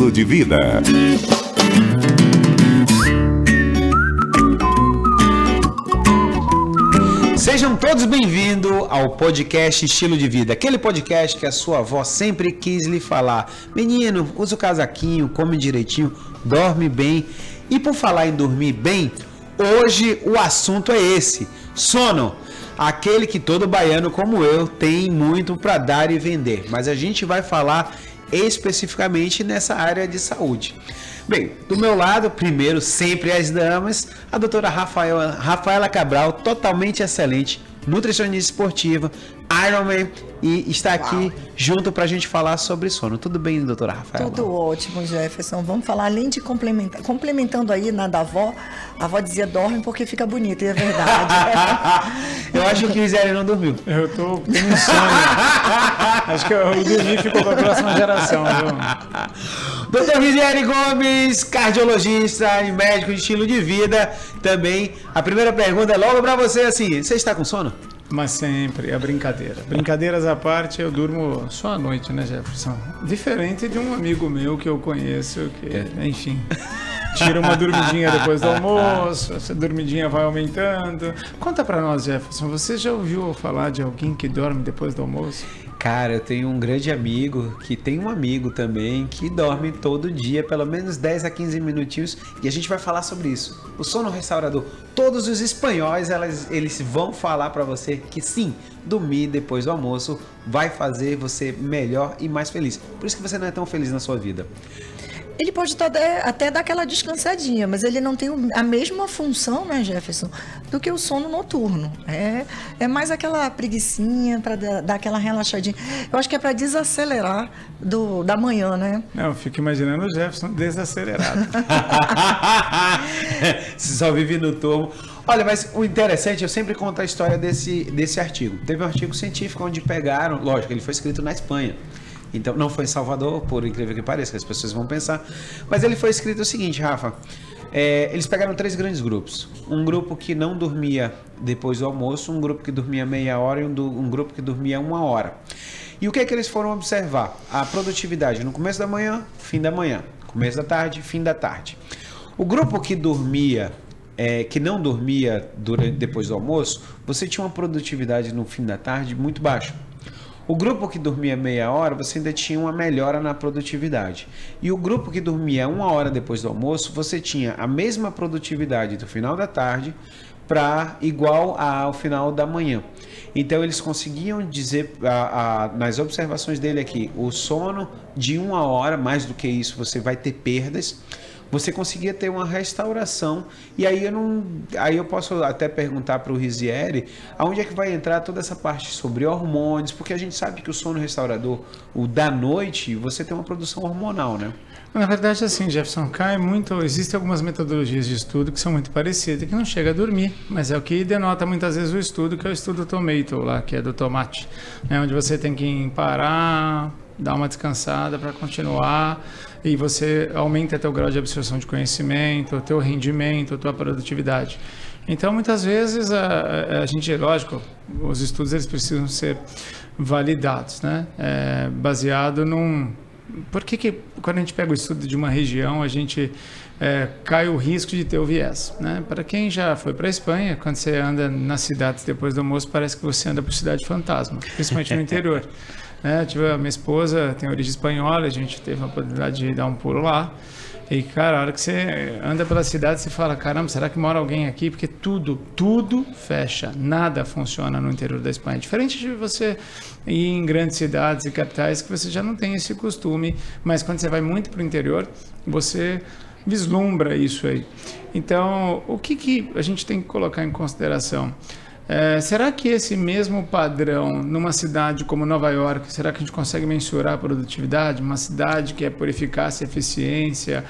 estilo de vida. Sejam todos bem-vindos ao podcast Estilo de Vida, aquele podcast que a sua avó sempre quis lhe falar. Menino, usa o casaquinho, come direitinho, dorme bem. E por falar em dormir bem, hoje o assunto é esse: sono. Aquele que todo baiano como eu tem muito para dar e vender. Mas a gente vai falar especificamente nessa área de saúde. Bem, do meu lado, primeiro, sempre as damas, a doutora Rafaela Cabral, totalmente excelente, nutricionista esportiva, Ironman, e está aqui junto para a gente falar sobre sono. Tudo bem, doutora Rafaela? Tudo ótimo, Jefferson. Vamos falar, além de complementando aí na da avó, a avó dizia dorme porque fica bonita, e é verdade. Eu acho que o Gisele não dormiu. Eu tô com insônia. Acho que o dormir ficou para a próxima geração, viu? Doutor Gisele Gomes, cardiologista e médico de estilo de vida. Também, a primeira pergunta é logo para você, assim, você está com sono? Mas sempre, é brincadeira. Brincadeiras à parte, eu durmo só à noite, né, Jefferson? Diferente de um amigo meu que eu conheço, que, enfim, tira uma dormidinha depois do almoço, essa dormidinha vai aumentando. Conta pra nós, Jefferson, você já ouviu falar de alguém que dorme depois do almoço? Cara, eu tenho um grande amigo, que tem um amigo também, que dorme todo dia, pelo menos 10 a 15 minutinhos, e a gente vai falar sobre isso. O sono restaurador. Todos os espanhóis, eles vão falar pra você que sim, dormir depois do almoço vai fazer você melhor e mais feliz. Por isso que você não é tão feliz na sua vida. Ele pode até dar aquela descansadinha, mas ele não tem a mesma função, né, Jefferson, do que o sono noturno. É mais aquela preguicinha para dar aquela relaxadinha. Eu acho que é para desacelerar da manhã, né? Não, eu fico imaginando o Jefferson desacelerado. Você só vive no turbo. Olha, mas o interessante, eu sempre conto a história desse artigo. Teve um artigo científico onde pegaram, lógico, ele foi escrito na Espanha. Então, não foi em Salvador, por incrível que pareça, que as pessoas vão pensar. Mas ele foi escrito o seguinte, Rafa. Eles pegaram 3 grandes grupos. Um grupo que não dormia depois do almoço, um grupo que dormia meia hora e um grupo que dormia 1 hora. E o que é que eles foram observar? A produtividade no começo da manhã, fim da manhã. Começo da tarde, fim da tarde. O grupo que dormia... que não dormia depois do almoço, você tinha uma produtividade no fim da tarde muito baixa. O grupo que dormia meia hora, você ainda tinha uma melhora na produtividade. E o grupo que dormia 1 hora depois do almoço, você tinha a mesma produtividade do final da tarde para igual ao final da manhã. Então eles conseguiam dizer, nas observações dele aqui, o sono de 1 hora, mais do que isso, você vai ter perdas. Você conseguia ter uma restauração, e aí eu posso até perguntar para o Risieri aonde é que vai entrar toda essa parte sobre hormônios, porque a gente sabe que o sono restaurador, o da noite, você tem uma produção hormonal, né? Na verdade, assim, Jefferson, existem algumas metodologias de estudo que são muito parecidas, que não chega a dormir, mas é o que denota muitas vezes o estudo, que é o estudo Tomato, lá, que é do tomate, né, onde você tem que parar, dar uma descansada para continuar, e você aumenta teu grau de absorção de conhecimento, teu rendimento, tua produtividade. Então, muitas vezes, a gente, lógico, os estudos eles precisam ser validados, né? Baseado num... Por que quando a gente pega o estudo de uma região, a gente cai o risco de ter o viés, né? Para quem já foi para a Espanha, quando você anda nas cidades depois do almoço, parece que você anda por cidade fantasma, principalmente no interior. A minha esposa tem origem espanhola, a gente teve a oportunidade de dar um pulo lá. E, cara, a hora que você anda pela cidade, você fala, caramba, será que mora alguém aqui? Porque tudo fecha, nada funciona no interior da Espanha. Diferente de você ir em grandes cidades e capitais, que você já não tem esse costume, mas quando você vai muito para o interior, você vislumbra isso aí. Então, o que a gente tem que colocar em consideração? Será que esse mesmo padrão numa cidade como Nova York, será que a gente consegue mensurar a produtividade? Uma cidade que é por eficácia e eficiência,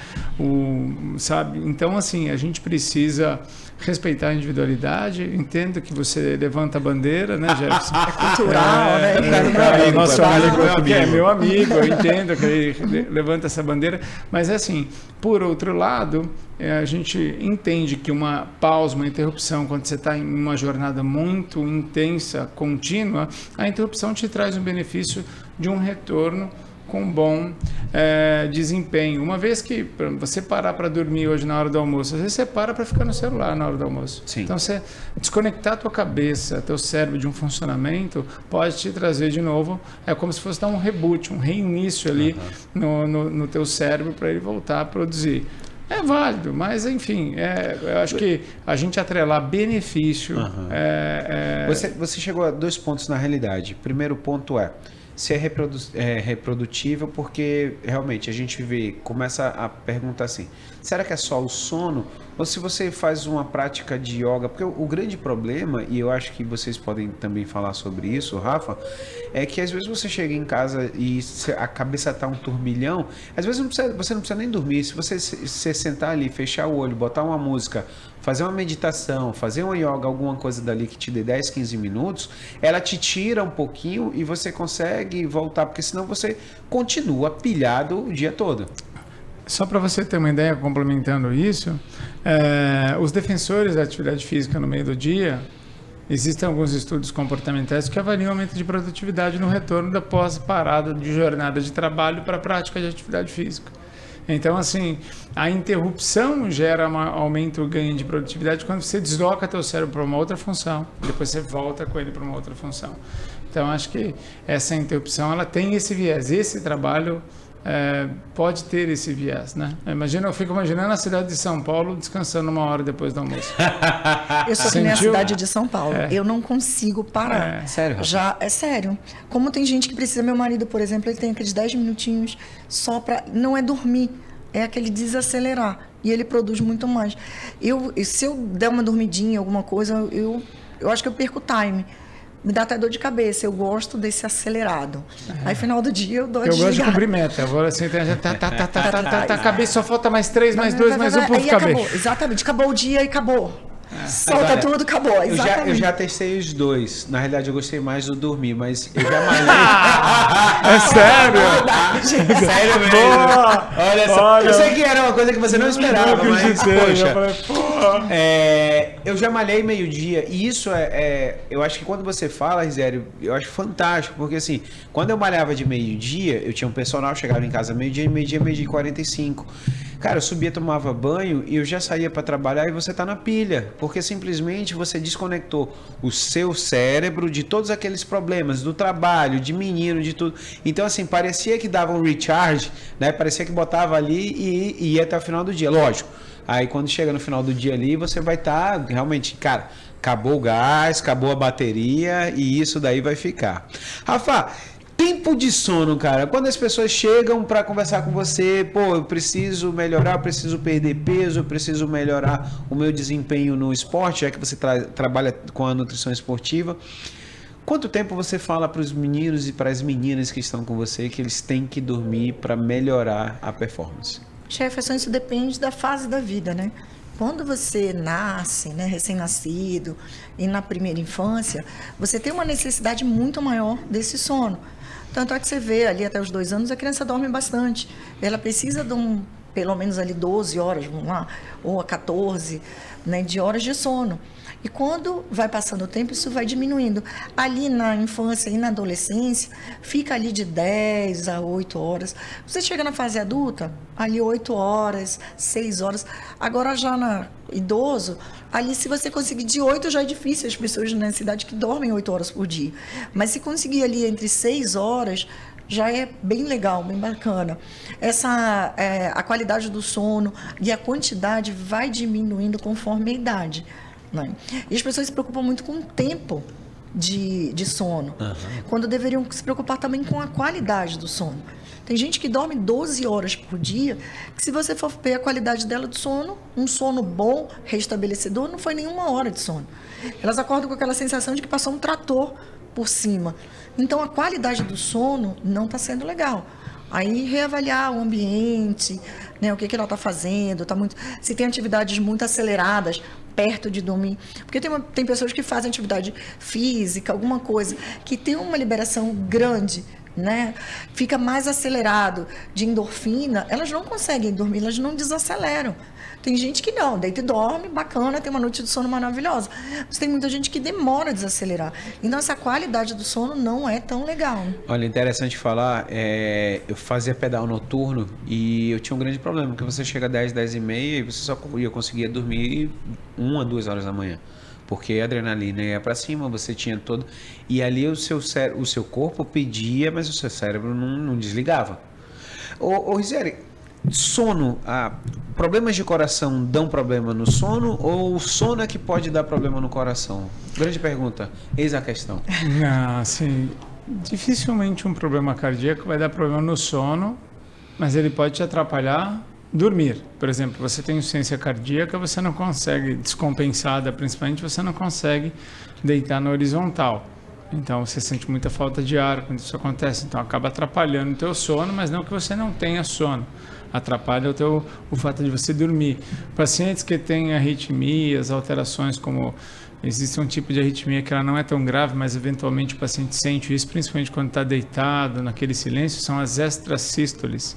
sabe? Então, assim, a gente precisa respeitar a individualidade. Entendo que você levanta a bandeira, né, Jefferson? É cultural, né? Nosso amigo, é meu amigo, eu entendo que ele levanta essa bandeira, mas assim, por outro lado, a gente entende que uma pausa, uma interrupção, quando você está em uma jornada muito intensa, contínua, a interrupção te traz um benefício de um retorno com bom desempenho. Uma vez que você parar para dormir hoje na hora do almoço, às vezes você para para ficar no celular na hora do almoço. Sim. Então, você desconectar a tua cabeça, teu cérebro de um funcionamento, pode te trazer de novo, é como se fosse dar um reboot, um reinício ali no teu cérebro para ele voltar a produzir. É válido, mas enfim, eu acho que a gente atrelar benefício... Você chegou a 2 pontos na realidade. Primeiro ponto se é reprodutível, porque realmente a gente começa a perguntar assim, será que é só o sono? Ou se você faz uma prática de yoga, porque o grande problema, e eu acho que vocês podem também falar sobre isso, Rafa, é que às vezes você chega em casa e a cabeça está um turbilhão, às vezes você não precisa nem dormir, se você se sentar ali, fechar o olho, botar uma música, fazer uma meditação, fazer uma yoga, alguma coisa dali que te dê 10, 15 minutos, ela te tira um pouquinho e você consegue voltar, porque senão você continua pilhado o dia todo. Só para você ter uma ideia, complementando isso, os defensores da atividade física no meio do dia, existem alguns estudos comportamentais que avaliam o aumento de produtividade no retorno da pós-parada de jornada de trabalho para a prática de atividade física. Então, assim, a interrupção gera um aumento, ganho de produtividade quando você desloca teu cérebro para uma outra função, depois você volta com ele para uma outra função. Então, acho que essa interrupção, ela tem esse viés, esse trabalho pode ter esse viés, né? Eu fico imaginando a cidade de São Paulo descansando 1 hora depois do almoço. Eu sou que nem a cidade de São Paulo. Eu não consigo parar. Sério? É sério. Como tem gente que precisa, meu marido, por exemplo, ele tem aqueles 10 minutinhos só para... Não é dormir, é aquele desacelerar. E ele produz muito mais. Se eu der uma dormidinha, alguma coisa, eu acho que eu perco o time. Me dá até dor de cabeça, eu gosto desse acelerado. Aí, final do dia, eu dou a desligada. Eu gosto de cumprir meta. Agora, assim, a cabeça só falta mais 3, mais 2, mais 1 por cabeça. Acabou, exatamente. Acabou o dia e acabou. Solta tudo, acabou. Eu já testei os 2. Na realidade, eu gostei mais do dormir, mas eu já malhei. É sério? Sério mesmo. Olha só. Eu sei que era uma coisa que você não esperava, mas, poxa. Eu já malhei meio-dia. E isso eu acho que quando você fala, Rizério, eu acho fantástico. Porque, assim, quando eu malhava de meio-dia, eu tinha um personal, chegava em casa meio-dia e 45. Cara, eu subia, tomava banho e eu já saía para trabalhar e você tá na pilha, porque simplesmente você desconectou o seu cérebro de todos aqueles problemas, do trabalho, de menino, de tudo. Então, assim, parecia que dava um recharge, né? Parecia que botava ali e ia até o final do dia, lógico. Aí, quando chega no final do dia ali, você vai estar realmente, cara, acabou o gás, acabou a bateria e isso daí vai ficar. Rafa, tempo de sono, cara. Quando as pessoas chegam para conversar com você, eu preciso melhorar, eu preciso perder peso, eu preciso melhorar o meu desempenho no esporte, já que você trabalha com a nutrição esportiva. Quanto tempo você fala para os meninos e para as meninas que estão com você que eles têm que dormir para melhorar a performance? Jefferson, isso depende da fase da vida, né? Quando você nasce, né, recém-nascido, e na primeira infância, você tem uma necessidade muito maior desse sono. Tanto é que você vê ali até os 2 anos, a criança dorme bastante. Ela precisa de pelo menos ali 12 horas, vamos lá, ou 14, né, de horas de sono. E quando vai passando o tempo, isso vai diminuindo. Ali na infância e na adolescência, fica ali de 10 a 8 horas. Você chega na fase adulta, ali 8 horas, 6 horas. Agora já na idoso, ali se você conseguir de 8 já é difícil. As pessoas na cidade que dormem 8 horas por dia. Mas se conseguir ali entre 6 horas, já é bem legal, bem bacana. A qualidade do sono e a quantidade vai diminuindo conforme a idade. E as pessoas se preocupam muito com o tempo de sono, quando deveriam se preocupar também com a qualidade do sono. Tem gente que dorme 12 horas por dia, que se você for ver a qualidade dela de sono, um sono bom, restabelecedor, não foi nenhuma hora de sono. Elas acordam com aquela sensação de que passou um trator por cima. Então, a qualidade do sono não está sendo legal. Aí, reavaliar o ambiente, né, o que ela está fazendo, se tem atividades muito aceleradas, perto de dormir. Porque tem pessoas que fazem atividade física, alguma coisa, que tem uma liberação grande né? Fica mais acelerado de endorfina, elas não conseguem dormir, elas não desaceleram. Tem gente que não, deita e dorme, bacana, tem uma noite de sono maravilhosa. Mas tem muita gente que demora a desacelerar. Então, essa qualidade do sono não é tão legal. Olha, interessante falar, eu fazia pedal noturno e eu tinha um grande problema, porque você chega às 10, 10 e meia e você só conseguia dormir 1 a 2 horas da manhã. Porque a adrenalina ia para cima, você tinha todo... E ali o seu corpo pedia, mas o seu cérebro não desligava. Ô Rizeli, sono, problemas de coração dão problema no sono ou o sono é que pode dar problema no coração? Grande pergunta, eis a questão. Assim, dificilmente um problema cardíaco vai dar problema no sono, mas ele pode te atrapalhar dormir. Por exemplo, você tem insuficiência cardíaca, você não consegue, descompensada principalmente, você não consegue deitar na horizontal. Então, você sente muita falta de ar quando isso acontece. Então, acaba atrapalhando o teu sono, mas não que você não tenha sono. Atrapalha o fato de você dormir. Pacientes que têm arritmias, alterações como... Existe um tipo de arritmia que ela não é tão grave, mas eventualmente o paciente sente isso, principalmente quando está deitado, naquele silêncio, são as extrasístoles.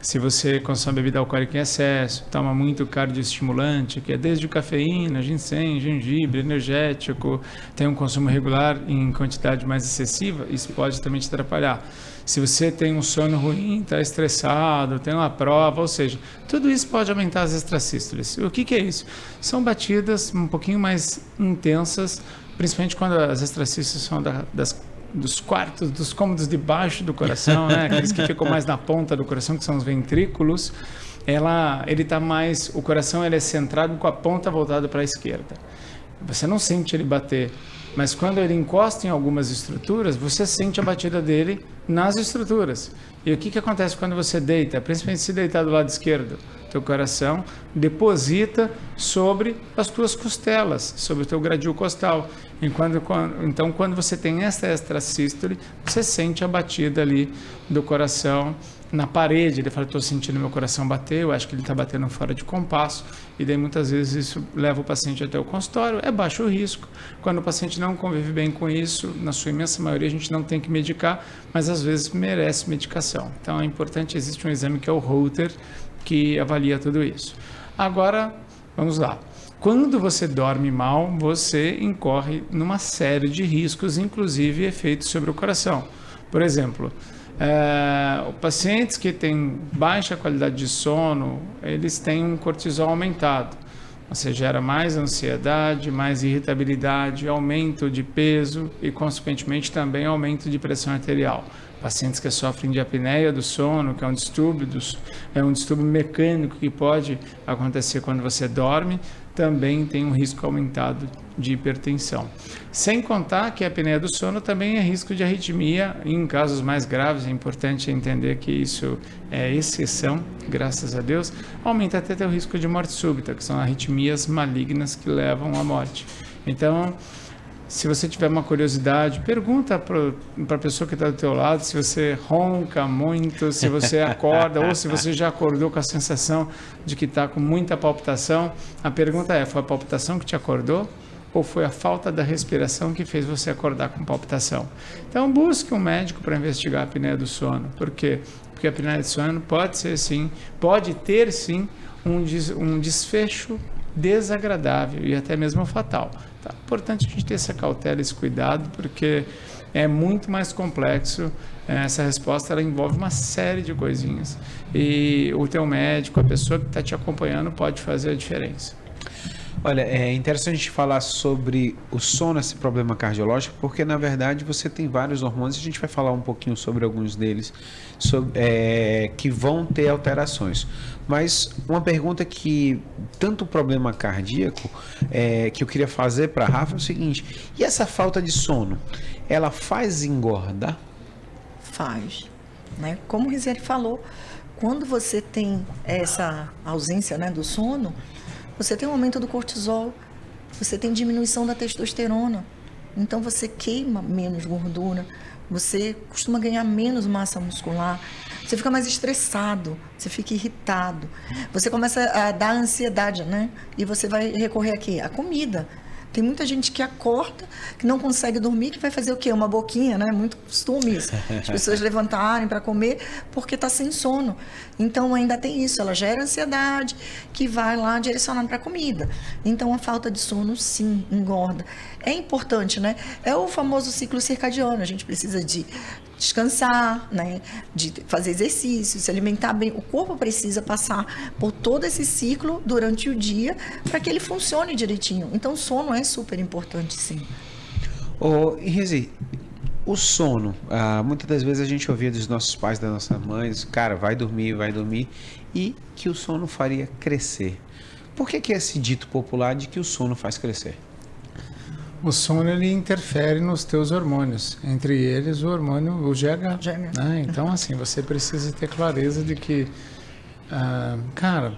Se você consome bebida alcoólica em excesso, toma muito cardioestimulante, que é desde cafeína, ginseng, gengibre, energético, tem um consumo regular em quantidade mais excessiva, isso pode também te atrapalhar. Se você tem um sono ruim, está estressado, tem uma prova, ou seja, tudo isso pode aumentar as extrasístoles. O que é isso? São batidas um pouquinho mais intensas, principalmente quando as extrasístoles são dos quartos, dos cômodos de baixo do coração, né? Aqueles que ficam mais na ponta do coração, que são os ventrículos. Ele tá mais, o coração ele é centrado com a ponta voltada para a esquerda. Você não sente ele bater, mas quando ele encosta em algumas estruturas, você sente a batida dele nas estruturas. E o que acontece quando você deita? Principalmente se deitar do lado esquerdo, teu coração deposita sobre as tuas costelas, sobre o teu gradil costal. Então, quando você tem essa extrasístole, você sente a batida ali do coração na parede. Ele fala, estou sentindo meu coração bater, eu acho que ele está batendo fora de compasso. E daí, muitas vezes, isso leva o paciente até o consultório. É baixo risco. Quando o paciente não convive bem com isso, na sua imensa maioria, a gente não tem que medicar, mas às vezes merece medicação. Então, é importante, existe um exame que é o Holter, que avalia tudo isso. Agora, vamos lá. Quando você dorme mal, você incorre numa série de riscos, inclusive efeitos sobre o coração. Por exemplo, pacientes que têm baixa qualidade de sono, eles têm um cortisol aumentado. Você gera mais ansiedade, mais irritabilidade, aumento de peso e, consequentemente, também aumento de pressão arterial. Pacientes que sofrem de apneia do sono, que é um distúrbio mecânico que pode acontecer quando você dorme, também tem um risco aumentado de hipertensão. Sem contar que a apneia do sono também é risco de arritmia. Em casos mais graves, é importante entender que isso é exceção, graças a Deus, aumenta até o risco de morte súbita, que são arritmias malignas que levam à morte. Então, se você tiver uma curiosidade, pergunta para a pessoa que está do teu lado se você ronca muito, se você acorda ou se você já acordou com a sensação de que está com muita palpitação. A pergunta é, foi a palpitação que te acordou ou foi a falta da respiração que fez você acordar com palpitação? Então busque um médico para investigar a apneia do sono. Por quê? Porque a apneia do sono pode ter sim um desfecho desagradável e até mesmo fatal. Tá? Importante a gente ter essa cautela, esse cuidado, porque é muito mais complexo. Essa resposta ela envolve uma série de coisinhas e o teu médico, a pessoa que está te acompanhando pode fazer a diferença. Olha, é interessante a gente falar sobre o sono, esse problema cardiológico, porque na verdade você tem vários hormônios, a gente vai falar um pouquinho sobre alguns deles, que vão ter alterações. Mas uma pergunta que, tanto o problema cardíaco, que eu queria fazer para a Rafa é o seguinte, e essa falta de sono, ela faz engordar? Faz, né? Como o Rizeli falou, quando você tem essa ausência, né, do sono, você tem um aumento do cortisol, você tem diminuição da testosterona, então você queima menos gordura, você costuma ganhar menos massa muscular, você fica mais estressado, você fica irritado, você começa a dar ansiedade, né? E você vai recorrer aqui à comida. Tem muita gente que acorda, que não consegue dormir, que vai fazer o quê? Uma boquinha, né? Muito costume isso. As pessoas levantarem para comer porque está sem sono. Então, ainda tem isso. Ela gera ansiedade, que vai lá direcionando para a comida. Então, a falta de sono, sim, engorda. É importante, né? É o famoso ciclo circadiano. A gente precisa de descansar, né? De fazer exercício, se alimentar bem. O corpo precisa passar por todo esse ciclo durante o dia para que ele funcione direitinho. Então, o sono é super importante, sim. Rizi, o sono, muitas das vezes a gente ouvia dos nossos pais, das nossas mães, cara, vai dormir, e que o sono faria crescer. Por que é esse dito popular de que o sono faz crescer? O sono, ele interfere nos teus hormônios, entre eles o hormônio, o GH. Né? Então, assim, você precisa ter clareza de que, cara,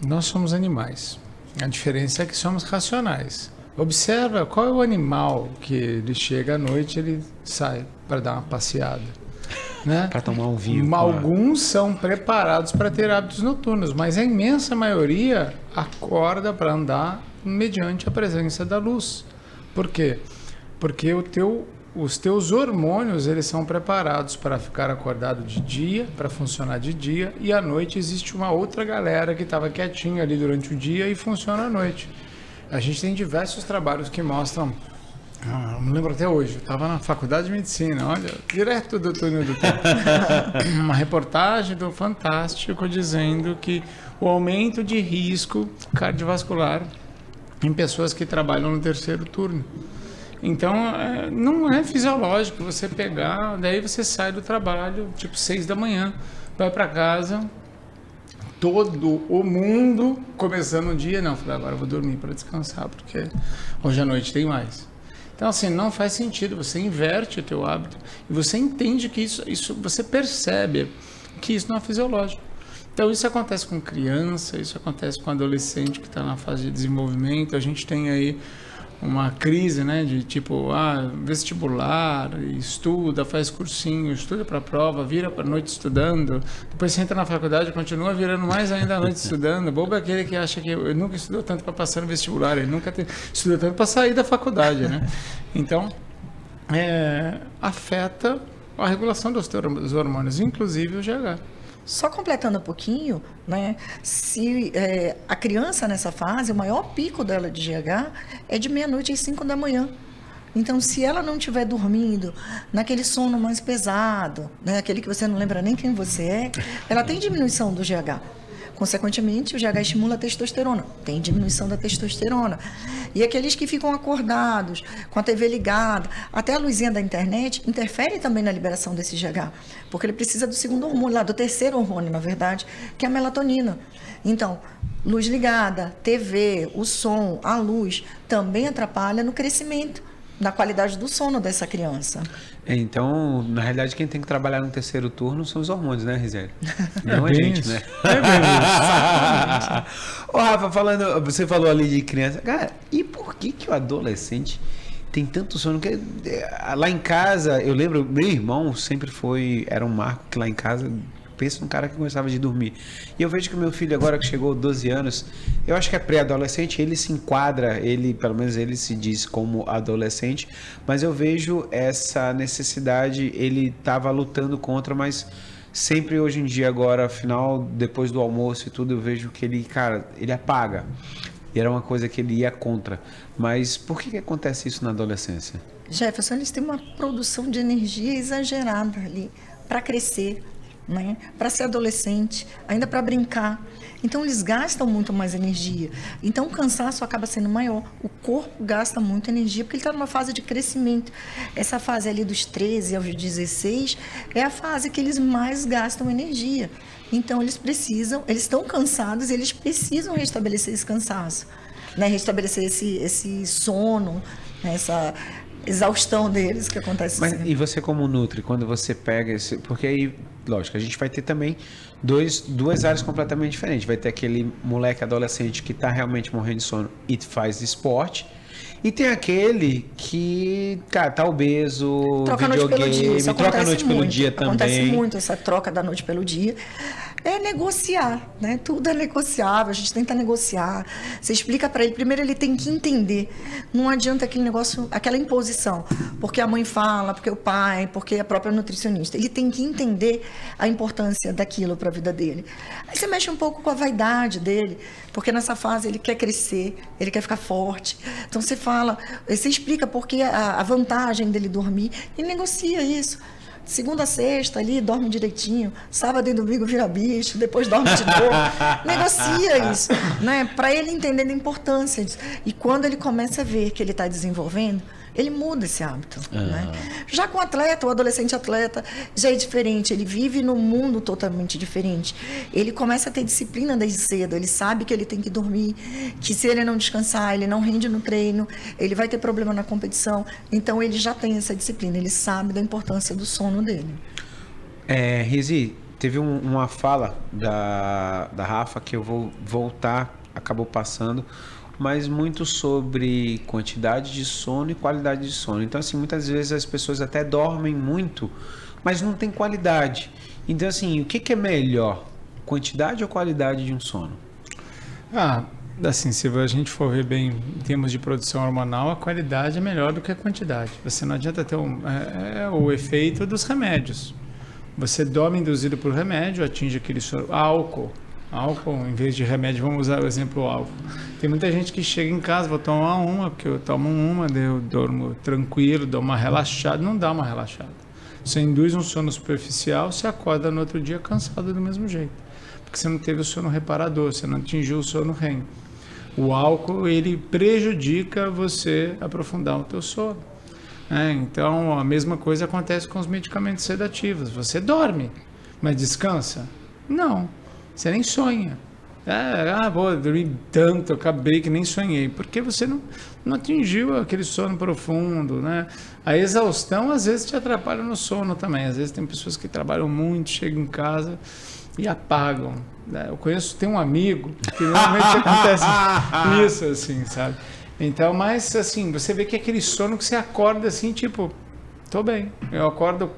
nós somos animais. A diferença é que somos racionais. Observa qual é o animal que ele chega à noite, ele sai para dar uma passeada. Né? Para tomar um vinho. Alguns são preparados para ter hábitos noturnos, mas a imensa maioria acorda para andar mediante a presença da luz. Por quê? Porque os teus hormônios, eles são preparados para ficar acordado de dia, para funcionar de dia, e à noite existe uma outra galera que estava quietinha ali durante o dia e funciona à noite. A gente tem diversos trabalhos que mostram, não me lembro até hoje, eu estava na faculdade de medicina, olha, direto do túnel do tempo, uma reportagem do Fantástico dizendo que o aumento de risco cardiovascular em pessoas que trabalham no terceiro turno. Então, não é fisiológico você pegar, daí você sai do trabalho, tipo 6 da manhã, vai para casa, todo o mundo começando o dia, não, falei, agora eu vou dormir para descansar, porque hoje à noite tem mais. Então, assim, não faz sentido, você inverte o teu hábito e você entende que isso você percebe que isso não é fisiológico. Então, isso acontece com criança, isso acontece com adolescente que está na fase de desenvolvimento. A gente tem aí uma crise, né, de tipo, vestibular, estuda, faz cursinho, estuda para a prova, vira para a noite estudando, depois você entra na faculdade e continua virando mais ainda à noite estudando. Bobo é aquele que acha que eu nunca estudou tanto para passar no vestibular, ele nunca estudou tanto para sair da faculdade, né? Então, afeta a regulação dos hormônios, inclusive o GH. Só completando um pouquinho, né? Se a criança nessa fase, o maior pico dela de GH é de meia-noite às 5 da manhã. Então, se ela não estiver dormindo naquele sono mais pesado, né? Aquele que você não lembra nem quem você é, ela tem diminuição do GH. Consequentemente, o GH estimula a testosterona. Tem diminuição da testosterona. E aqueles que ficam acordados, com a TV ligada, até a luzinha da internet, interfere também na liberação desse GH. Porque ele precisa do segundo hormônio, lá do terceiro hormônio, na verdade, que é a melatonina. Então, luz ligada, TV, o som, a luz, também atrapalha no crescimento, na qualidade do sono dessa criança. Então, na realidade, quem tem que trabalhar no terceiro turno são os hormônios, né, Risério? Não a gente, né? Ô, Rafa, você falou ali de criança. Cara, e por que o adolescente tem tanto sono? Que, lá em casa, eu lembro, meu irmão sempre era um marco que lá em casa, pensa num cara que gostava de dormir. E eu vejo que o meu filho agora que chegou 12 anos, eu acho que é pré-adolescente, ele se enquadra, pelo menos ele se diz como adolescente, mas eu vejo essa necessidade, ele estava lutando contra, mas sempre hoje em dia agora, afinal, depois do almoço e tudo, eu vejo que ele apaga. E era uma coisa que ele ia contra. Mas por que acontece isso na adolescência? Jefferson, eles têm uma produção de energia exagerada ali para crescer, né? Para ser adolescente, ainda para brincar. Então, eles gastam muito mais energia. Então, o cansaço acaba sendo maior. O corpo gasta muita energia, porque ele está numa fase de crescimento. Essa fase ali dos 13 aos 16 é a fase que eles mais gastam energia. Então, eles estão cansados e eles precisam restabelecer esse cansaço, né? Restabelecer esse sono, né? Essa exaustão deles que acontece. Mas, e você como nutri, quando você pega esse... Porque aí, lógico, a gente vai ter também duas áreas completamente diferentes. Vai ter aquele moleque adolescente que está realmente morrendo de sono e faz esporte. E tem aquele que, cara, tá obeso, troca videogame, troca a noite pelo dia também. Acontece muito essa troca da noite pelo dia. é negociar, né? Tudo é negociável, a gente tenta negociar. Você explica para ele, primeiro ele tem que entender. Não adianta aquele negócio, aquela imposição, porque a mãe fala, porque o pai, porque a própria nutricionista. Ele tem que entender a importância daquilo para a vida dele. Aí você mexe um pouco com a vaidade dele, porque nessa fase ele quer crescer, ele quer ficar forte. Então você fala, você explica porque a vantagem dele dormir e negocia isso. Segunda a sexta ali, dorme direitinho. Sábado e domingo vira bicho, depois dorme de novo. Negocia isso, né? Para ele entender a importância disso. E quando ele começa a ver que ele está desenvolvendo, ele muda esse hábito. Né? Já com o atleta, o adolescente atleta, já é diferente. Ele vive num mundo totalmente diferente. Ele começa a ter disciplina desde cedo. Ele sabe que ele tem que dormir, que se ele não descansar, ele não rende no treino, ele vai ter problema na competição. Então, ele já tem essa disciplina. Ele sabe da importância do sono dele. Rizi, teve uma fala da Rafa que eu vou voltar, acabou passando, mas muito sobre quantidade de sono e qualidade de sono. Então, assim, muitas vezes as pessoas até dormem muito, mas não tem qualidade. Então, assim, o que é melhor? Quantidade ou qualidade de um sono? Assim, se a gente for ver bem em termos de produção hormonal, a qualidade é melhor do que a quantidade. Você não adianta ter o efeito dos remédios. Você dorme induzido por remédio, atinge aquele sono. Álcool, em vez de remédio, vamos usar o exemplo álcool. Tem muita gente que chega em casa, vou tomar uma, porque eu tomo uma, daí eu dormo tranquilo, dou uma relaxada. Não dá uma relaxada. Você induz um sono superficial, você acorda no outro dia cansado do mesmo jeito. Porque você não teve o sono reparador, você não atingiu o sono REM. O álcool, ele prejudica você aprofundar o teu sono. Então, a mesma coisa acontece com os medicamentos sedativos. Você dorme, mas descansa? Não. Você nem sonha. Vou dormir tanto, acabei que nem sonhei. Porque você não atingiu aquele sono profundo, né? A exaustão, às vezes, te atrapalha no sono também. Às vezes tem pessoas que trabalham muito, chegam em casa e apagam. Eu tem um amigo que normalmente acontece isso, assim, sabe? Então, mas, assim, você vê que é aquele sono que você acorda assim, tipo, tô bem. Eu acordo...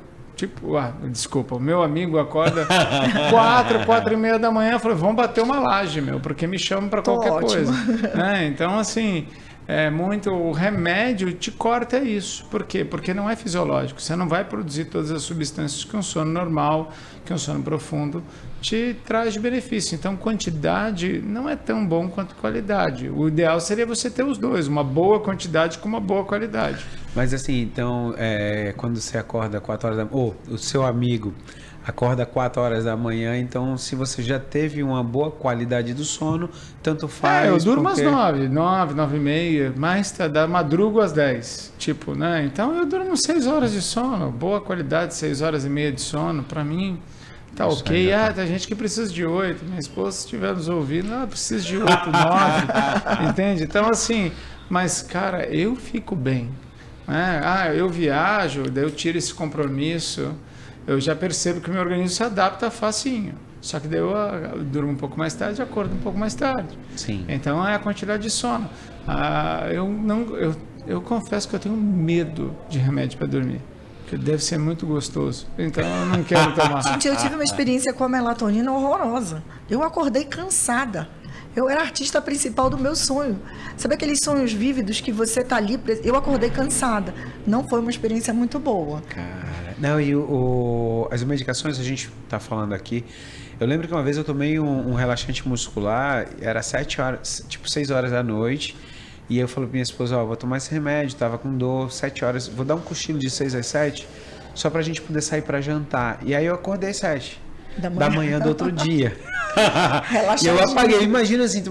desculpa, o meu amigo acorda 4h30 da manhã, falou, vamos bater uma laje, porque me chamam para qualquer coisa. Então, assim, o remédio te corta isso. Por quê? Porque não é fisiológico. Você não vai produzir todas as substâncias que um sono normal, que um sono profundo te traz de benefício. Então, quantidade não é tão bom quanto qualidade. O ideal seria você ter os dois, uma boa quantidade com uma boa qualidade. Mas assim, então, quando você acorda 4 horas da manhã, ou o seu amigo acorda 4 horas da manhã, então se você já teve uma boa qualidade do sono, tanto faz... eu durmo às 9h30, mais madrugo às 10, né? Então eu durmo 6 horas de sono, boa qualidade, 6 horas e meia de sono, para mim... Tá ok, tem gente que precisa de 8, minha esposa, se estiver nos ouvindo, precisa de 8, 9, entende? Então, assim, mas, cara, eu fico bem. Eu viajo, daí eu tiro esse compromisso, eu já percebo que o meu organismo se adapta facinho. Só que daí eu durmo um pouco mais tarde e acordo um pouco mais tarde. Sim. Então, é a quantidade de sono. Eu confesso que eu tenho medo de remédio para dormir. Que deve ser muito gostoso. Então, eu não quero tomar. Gente, eu tive uma experiência com a melatonina horrorosa. Eu acordei cansada. Eu era a artista principal do meu sonho. Sabe aqueles sonhos vívidos que você tá ali... Eu acordei cansada. Não foi uma experiência muito boa. Cara, não, e as medicações, a gente tá falando aqui... Eu lembro que uma vez eu tomei um relaxante muscular, era 7 horas, tipo 6 horas da noite... E eu falei pra minha esposa, vou tomar esse remédio, tava com dor, 7 horas, vou dar um cochilo de 6 às 7, só pra gente poder sair pra jantar. E aí eu acordei às 7 da manhã do outro dia. E eu apaguei. Imagina assim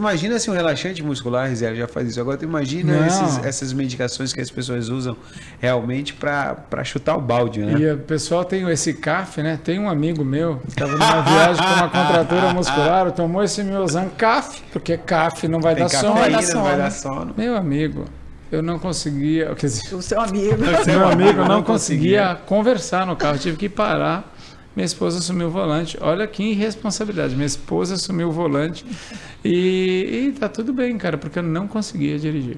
um relaxante muscular, Rizela já faz isso. Agora tu imagina essas medicações que as pessoas usam realmente pra chutar o balde, né? E o pessoal tem esse CAF, né? Tem um amigo meu que estava numa viagem com uma contratura muscular, tomou esse Miosan CAF, porque CAF não vai dar sono. Não vai dar sono. Meu amigo, eu não conseguia... Quer dizer, o seu amigo. Meu amigo não conseguia conversar no carro, tive que parar. Minha esposa assumiu o volante. Olha que irresponsabilidade. Minha esposa assumiu o volante e tá tudo bem, cara, porque eu não conseguia dirigir.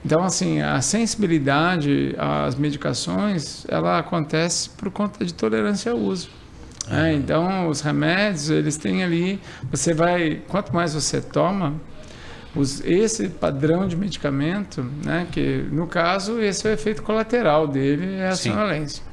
Então, assim, a sensibilidade às medicações, ela acontece por conta de tolerância ao uso. Então, os remédios, eles têm ali, quanto mais você toma, esse padrão de medicamento, né, que no caso, esse é o efeito colateral dele, é a sonolência.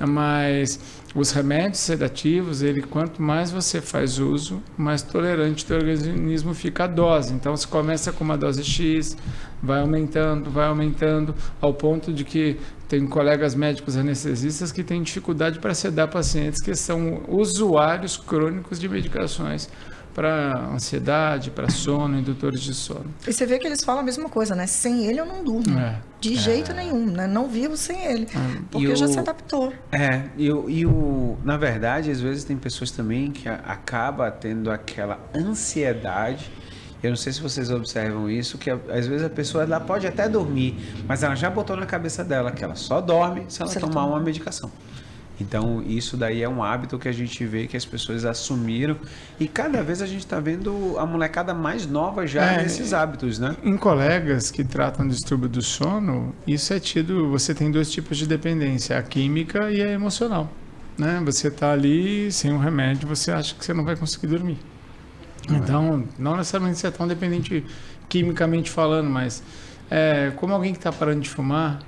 Mas os remédios sedativos, quanto mais você faz uso, mais tolerante o organismo fica a dose. Então, você começa com uma dose X, vai aumentando, ao ponto de que tem colegas médicos anestesistas que têm dificuldade para sedar pacientes que são usuários crônicos de medicações para ansiedade, para sono, indutores de sono. E você vê que eles falam a mesma coisa, né? Sem ele eu não durmo. De jeito nenhum, né? Não vivo sem ele. Porque já se adaptou. Na verdade, às vezes tem pessoas também que acabam tendo aquela ansiedade. Eu não sei se vocês observam isso, que às vezes a pessoa ela pode até dormir, mas ela já botou na cabeça dela que ela só dorme se ela tomar uma medicação. Então, isso daí é um hábito que a gente vê que as pessoas assumiram e cada vez a gente está vendo a molecada mais nova já nesses hábitos, né? Em colegas que tratam distúrbio do sono, isso é tido, você tem 2 tipos de dependência, a química e a emocional, né? Você está ali sem um remédio, você acha que você não vai conseguir dormir. Então, não necessariamente você é tão dependente quimicamente falando, mas como alguém que está parando de fumar,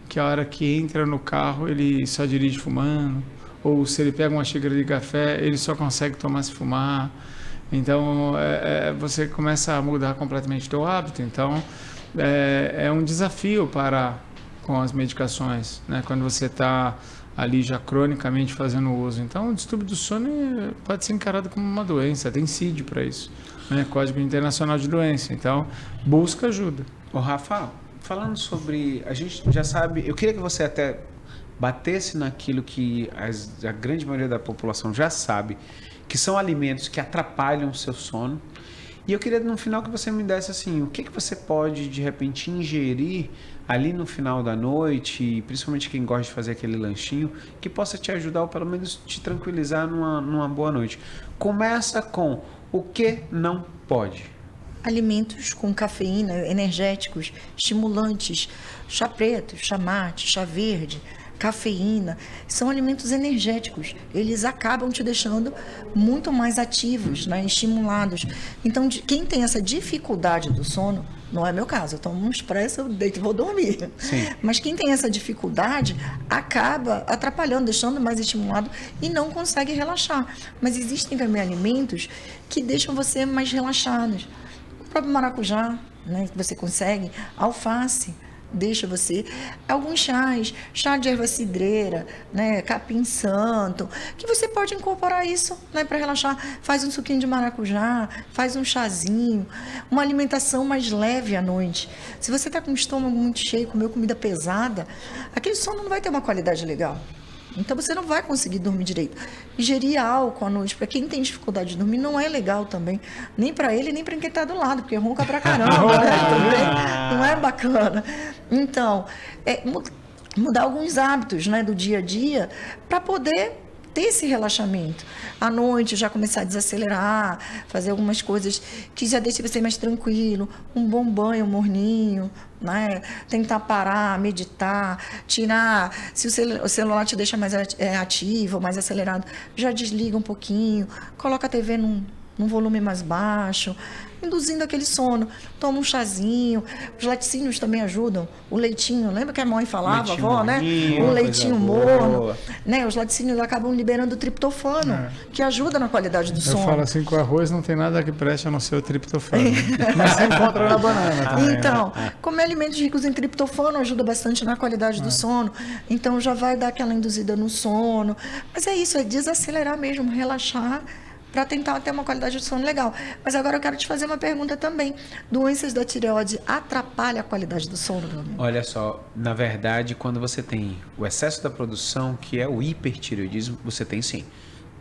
que a hora que entra no carro ele só dirige fumando, ou se ele pega uma xícara de café, ele só consegue tomar se fumar. Então, você começa a mudar completamente o teu hábito. Então, é um desafio parar com as medicações, né? Quando você está ali já cronicamente fazendo uso. Então, o distúrbio do sono pode ser encarado como uma doença, tem CID para isso, né? Código Internacional de Doença. Então, busca ajuda. Ô, Rafa, falando sobre, a gente já sabe, eu queria que você até batesse naquilo que a grande maioria da população já sabe, que são alimentos que atrapalham o seu sono. E eu queria no final que você me desse assim, o que você pode de repente ingerir ali no final da noite, principalmente quem gosta de fazer aquele lanchinho, que possa te ajudar ou pelo menos te tranquilizar numa boa noite. Começa com o que não pode. Alimentos com cafeína, energéticos, estimulantes, chá preto, chá mate, chá verde, cafeína, são alimentos energéticos. Eles acabam te deixando muito mais ativos, né, estimulados. Então, quem tem essa dificuldade do sono, não é meu caso, eu tomo um expresso, eu deito e vou dormir. Sim. Mas quem tem essa dificuldade acaba atrapalhando, deixando mais estimulado e não consegue relaxar. Mas existem também alimentos que deixam você mais relaxados. O próprio maracujá, né, que você consegue, alface, deixa você, alguns chás, chá de erva cidreira, né, capim santo, que você pode incorporar isso, né, para relaxar. Faz um suquinho de maracujá, faz um chazinho, uma alimentação mais leve à noite. Se você está com o estômago muito cheio, comeu comida pesada, aquele sono não vai ter uma qualidade legal. Então você não vai conseguir dormir direito. Ingerir álcool à noite, para quem tem dificuldade de dormir, não é legal também. Nem para ele, nem para quem está do lado, porque ronca pra caramba, né? Também não é bacana. Então, mudar alguns hábitos, né, do dia a dia para poder ter esse relaxamento. À noite, já começar a desacelerar, fazer algumas coisas que já deixem você mais tranquilo. Um bom banho morninho, né? Tentar parar, meditar, tirar. Se o celular te deixa mais ativo, mais acelerado, já desliga um pouquinho, coloca a TV num volume mais baixo, induzindo aquele sono. Toma um chazinho. Os laticínios também ajudam. O leitinho, lembra que a mãe falava, a avó, né? O leitinho morno. Né? Os laticínios acabam liberando o triptofano, que ajuda na qualidade do sono. Eu falo assim, que o arroz não tem nada que preste a não ser o triptofano. Mas você encontra na banana também. Então, comer alimentos ricos em triptofano ajuda bastante na qualidade do sono. Então, já vai dar aquela induzida no sono. Mas é isso, é desacelerar mesmo, relaxar, para tentar ter uma qualidade de sono legal. Mas agora eu quero te fazer uma pergunta também. Doenças da tireoide atrapalham a qualidade do sono, meu amigo? Olha só, na verdade, quando você tem o excesso da produção, que é o hipertireoidismo, você tem sim.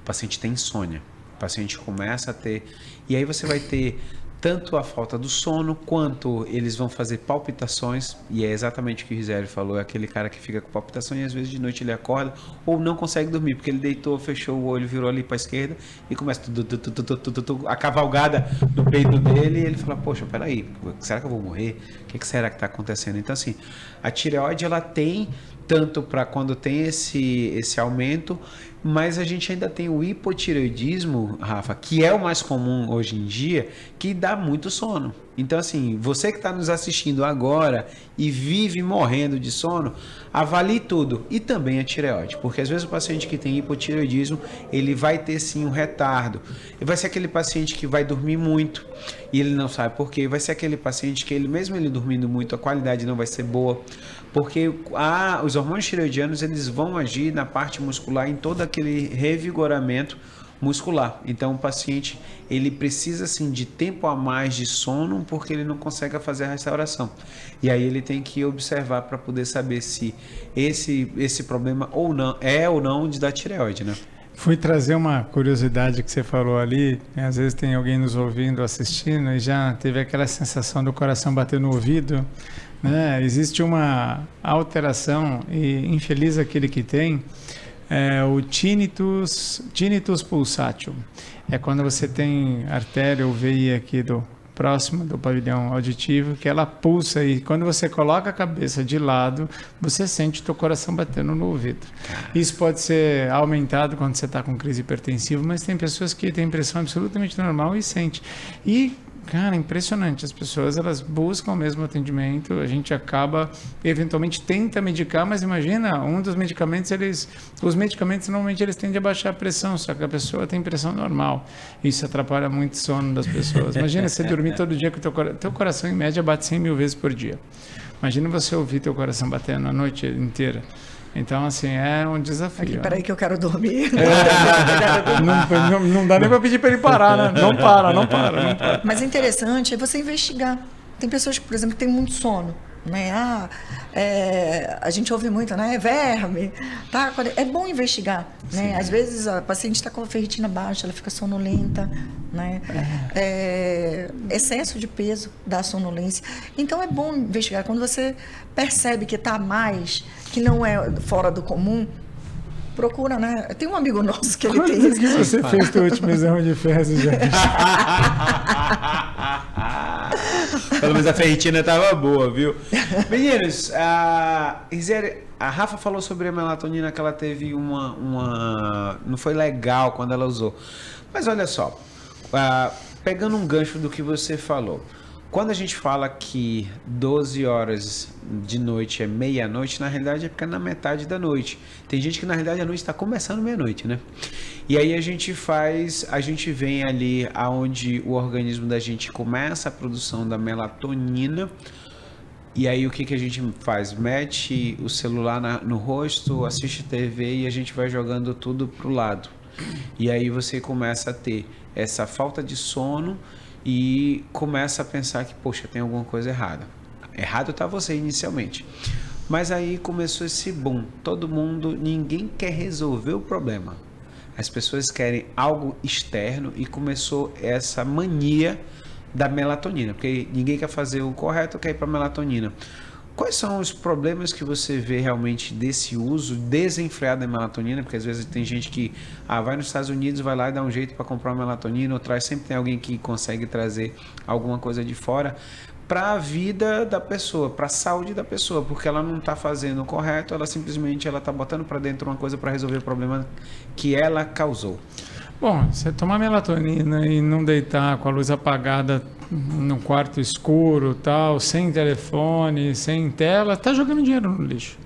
O paciente tem insônia. O paciente começa a ter... E aí você vai ter tanto a falta do sono, quanto eles vão fazer palpitações, e é exatamente o que o Rizério falou, é aquele cara que fica com palpitação e às vezes de noite ele acorda ou não consegue dormir, porque ele deitou, fechou o olho, virou ali para a esquerda e começa a cavalgada no peito dele e ele fala, poxa, peraí, será que eu vou morrer? O que será que está acontecendo? Então assim, a tireoide ela tem tanto para quando tem esse aumento, mas a gente ainda tem o hipotireoidismo, Rafa, que é o mais comum hoje em dia, que dá muito sono. Então, assim, você que está nos assistindo agora e vive morrendo de sono, avalie tudo. E também a tireoide, porque às vezes o paciente que tem hipotireoidismo, ele vai ter sim um retardo. E vai ser aquele paciente que vai dormir muito e ele não sabe por quê. Vai ser aquele paciente que mesmo ele dormindo muito, a qualidade não vai ser boa. Porque os hormônios tireoidianos, eles vão agir na parte muscular, em todo aquele revigoramento muscular. Então o paciente, ele precisa assim de tempo a mais de sono, porque ele não consegue fazer a restauração. E aí ele tem que observar para poder saber se esse problema ou não da tireoide, né? Fui trazer uma curiosidade que você falou ali, né? Às vezes tem alguém nos ouvindo, assistindo, e já teve aquela sensação do coração bater no ouvido, né? Existe uma alteração, e infeliz aquele que tem, o tinnitus pulsátil. É quando você tem artéria ou veia aqui próximo do pavilhão auditivo, que ela pulsa, e quando você coloca a cabeça de lado, você sente o teu coração batendo no ouvido. Isso pode ser aumentado quando você está com crise hipertensiva, mas tem pessoas que têm pressão absolutamente normal e sente. E cara, impressionante, as pessoas elas buscam o mesmo atendimento, a gente acaba, eventualmente tenta medicar, mas imagina, um dos medicamentos, os medicamentos normalmente eles tendem a baixar a pressão, só que a pessoa tem pressão normal, isso atrapalha muito o sono das pessoas. Imagina você dormir todo dia com o teu coração em média bate 100 mil vezes por dia, imagina você ouvir teu coração batendo a noite inteira. Então, assim, é um desafio. Aqui, peraí que eu quero dormir. Não dá nem para pedir para ele parar, né? Não para. Mas é interessante é você investigar. Tem pessoas que, por exemplo, têm muito sono, né? A gente ouve muito, né? É verme. Tá? É bom investigar, né? Às vezes a paciente está com a ferritina baixa, ela fica sonolenta, né? Excesso de peso dá sonolência. Então é bom investigar. Quando você percebe que está mais, que não é fora do comum, procura, né? Tem um amigo nosso que ele tem isso. Que você fez teu último exame de fezes, já? Pelo menos a ferritina estava boa, viu? Meninos, a Rafa falou sobre a melatonina, que ela teve não foi legal quando ela usou. Mas olha só, pegando um gancho do que você falou, quando a gente fala que 12 horas de noite é meia-noite, na realidade é porque é na metade da noite. Tem gente que na realidade a noite está começando meia-noite, né? E aí a gente vem ali aonde o organismo da gente começa a produção da melatonina. E aí o que a gente faz? Mete o celular no rosto, assiste TV e a gente vai jogando tudo pro lado. E aí você começa a ter essa falta de sono e começa a pensar que, poxa, tem alguma coisa errada. Errado tá você inicialmente. Mas aí começou esse boom. Ninguém quer resolver o problema. As pessoas querem algo externo e começou essa mania da melatonina, porque ninguém quer fazer o correto, quer ir para melatonina. Quais são os problemas que você vê realmente desse uso desenfreado da melatonina? Porque às vezes tem gente que vai nos Estados Unidos, vai lá e dá um jeito para comprar uma melatonina, ou sempre tem alguém que consegue trazer alguma coisa de fora para a vida da pessoa, para a saúde da pessoa, porque ela não está fazendo o correto, ela simplesmente está botando para dentro uma coisa para resolver o problema que ela causou. Bom, você tomar melatonina e não deitar com a luz apagada no quarto escuro, tal, sem telefone, sem tela, está jogando dinheiro no lixo.